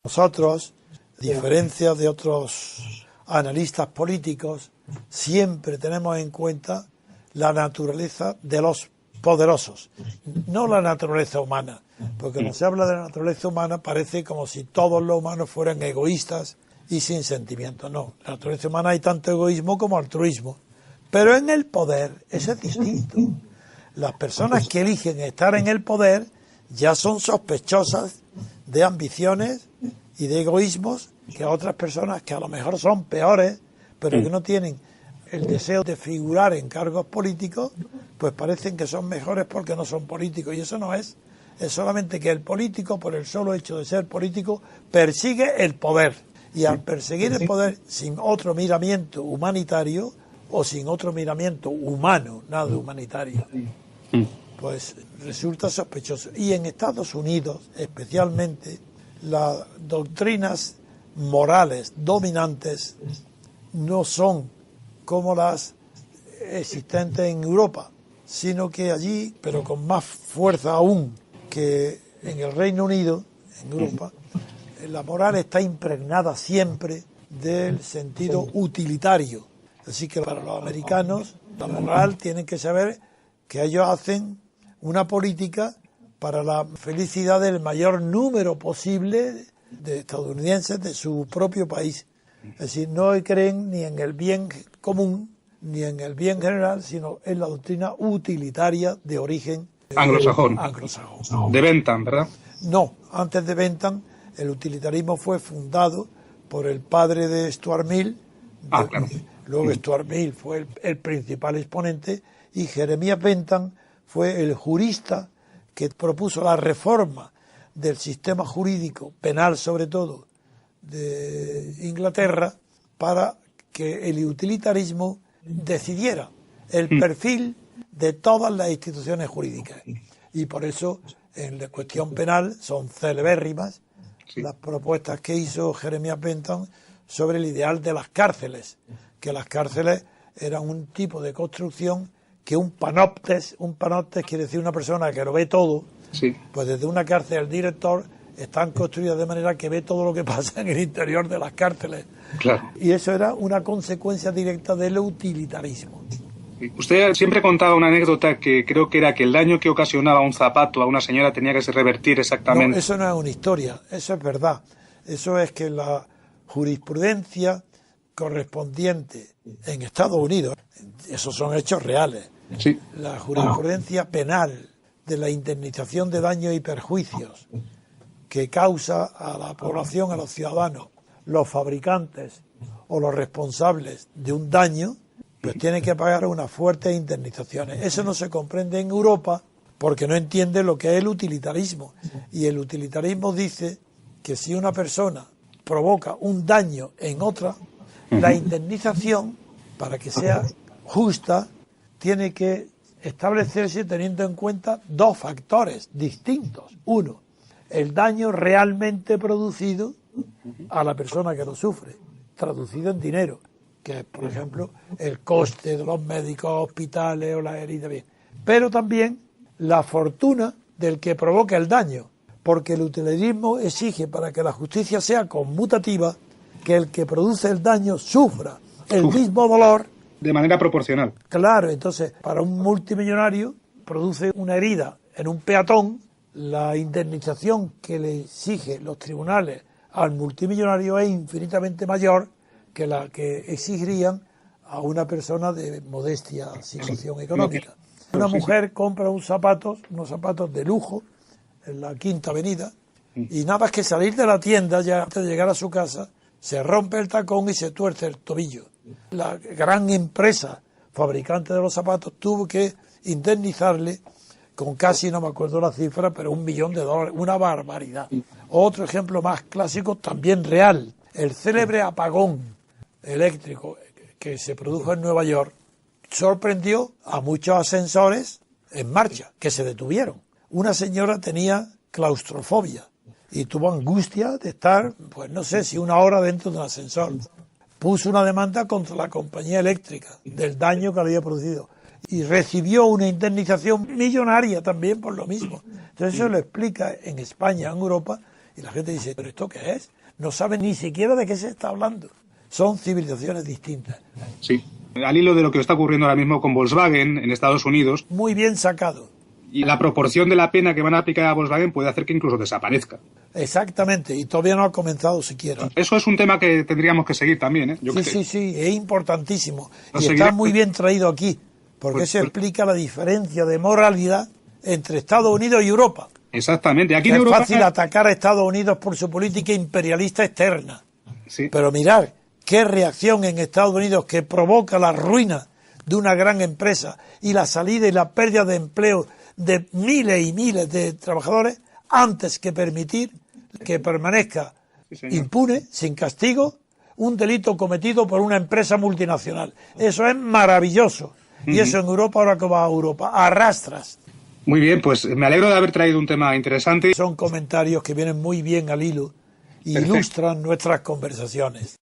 Nosotros, a diferencia de otros analistas políticos, siempre tenemos en cuenta la naturaleza de los poderosos, no la naturaleza humana, porque cuando se habla de la naturaleza humana parece como si todos los humanos fueran egoístas y sin sentimientos. No, en la naturaleza humana hay tanto egoísmo como altruismo, pero en el poder eso es distinto. Las personas que eligen estar en el poder ya son sospechosas de ambiciones y de egoísmos que otras personas que a lo mejor son peores, pero que no tienen el deseo de figurar en cargos políticos, pues parecen que son mejores porque no son políticos. Y eso no es. Es solamente que el político, por el solo hecho de ser político, persigue el poder. Y al perseguir el poder sin otro miramiento humanitario o sin otro miramiento humano, nada humanitario, pues resulta sospechoso. Y en Estados Unidos, especialmente, las doctrinas morales dominantes no son como las existentes en Europa, sino que allí, pero con más fuerza aún que en el Reino Unido, en Europa, la moral está impregnada siempre del sentido utilitario. Así que para los americanos, la moral tienen que saber que ellos hacen una política para la felicidad del mayor número posible de estadounidenses de su propio país. Es decir, no creen ni en el bien común, ni en el bien general, sino en la doctrina utilitaria de origen anglosajón. De Bentham, ¿verdad? No, antes de Bentham, el utilitarismo fue fundado por el padre de Stuart Mill. Claro. Luego Stuart Mill fue el principal exponente y Jeremías Bentham fue el jurista que propuso la reforma del sistema jurídico, penal sobre todo, de Inglaterra, para que el utilitarismo decidiera el perfil de todas las instituciones jurídicas. Y por eso, en la cuestión penal, son celebérrimas las propuestas que hizo Jeremías Bentham sobre el ideal de las cárceles, que las cárceles eran un tipo de construcción que un panoptes quiere decir una persona que lo ve todo, pues desde una cárcel el director están construidas de manera que ve todo lo que pasa en el interior de las cárceles. Claro. Y eso era una consecuencia directa del utilitarismo. Usted siempre contaba una anécdota que creo que era que el daño que ocasionaba un zapato a una señora tenía que revertir exactamente. No, eso no es una historia, eso es verdad. Eso es que la jurisprudencia correspondiente en Estados Unidos, esos son hechos reales, la jurisprudencia penal de la indemnización de daños y perjuicios que causa a la población, a los ciudadanos, los fabricantes o los responsables de un daño, pues tienen que pagar unas fuertes indemnizaciones. Eso no se comprende en Europa porque no entiende lo que es el utilitarismo. Y el utilitarismo dice que si una persona provoca un daño en otra, la indemnización, para que sea justa, tiene que establecerse teniendo en cuenta dos factores distintos. Uno, el daño realmente producido a la persona que lo sufre, traducido en dinero, que es, por ejemplo, el coste de los médicos, hospitales o las heridas. Bien. Pero también la fortuna del que provoca el daño, porque el utilitarismo exige, para que la justicia sea conmutativa, que el que produce el daño sufra el mismo dolor. De manera proporcional. Claro, entonces, para un multimillonario produce una herida en un peatón, la indemnización que le exigen los tribunales al multimillonario es infinitamente mayor que la que exigirían a una persona de modestia situación económica. Una mujer compra unos zapatos de lujo en la Quinta Avenida y nada más que salir de la tienda, ya antes de llegar a su casa, se rompe el tacón y se tuerce el tobillo. La gran empresa fabricante de los zapatos tuvo que indemnizarle con casi, no me acuerdo la cifra, pero $1 millón, una barbaridad. Otro ejemplo más clásico, también real, el célebre apagón eléctrico que se produjo en Nueva York sorprendió a muchos ascensores en marcha, que se detuvieron. Una señora tenía claustrofobia y tuvo angustia de estar, pues no sé si una hora dentro de un ascensor. Puso una demanda contra la compañía eléctrica del daño que había producido y recibió una indemnización millonaria también por lo mismo. Entonces eso lo explica en España, en Europa, Y la gente dice, ¿pero esto qué es? No saben ni siquiera de qué se está hablando. Son civilizaciones distintas. Sí. Al hilo de lo que está ocurriendo ahora mismo con Volkswagen en Estados Unidos. Muy bien sacado. Y la proporción de la pena que van a aplicar a Volkswagen puede hacer que incluso desaparezca. Exactamente, y todavía no ha comenzado siquiera. Eso es un tema que tendríamos que seguir también, ¿eh? Sí, es importantísimo. Lo y seguiré. Está muy bien traído aquí, porque se explica la diferencia de moralidad entre Estados Unidos y Europa. Exactamente. Aquí Que en Europa es fácil atacar a Estados Unidos por su política imperialista externa. Sí. Pero mirar qué reacción en Estados Unidos que provoca la ruina de una gran empresa y la salida y la pérdida de empleo de miles y miles de trabajadores antes que permitir que permanezca impune, sin castigo, un delito cometido por una empresa multinacional. Eso es maravilloso. Y eso en Europa, ahora que va a Europa, arrastras. Muy bien, pues me alegro de haber traído un tema interesante. Son comentarios que vienen muy bien al hilo y ilustran nuestras conversaciones.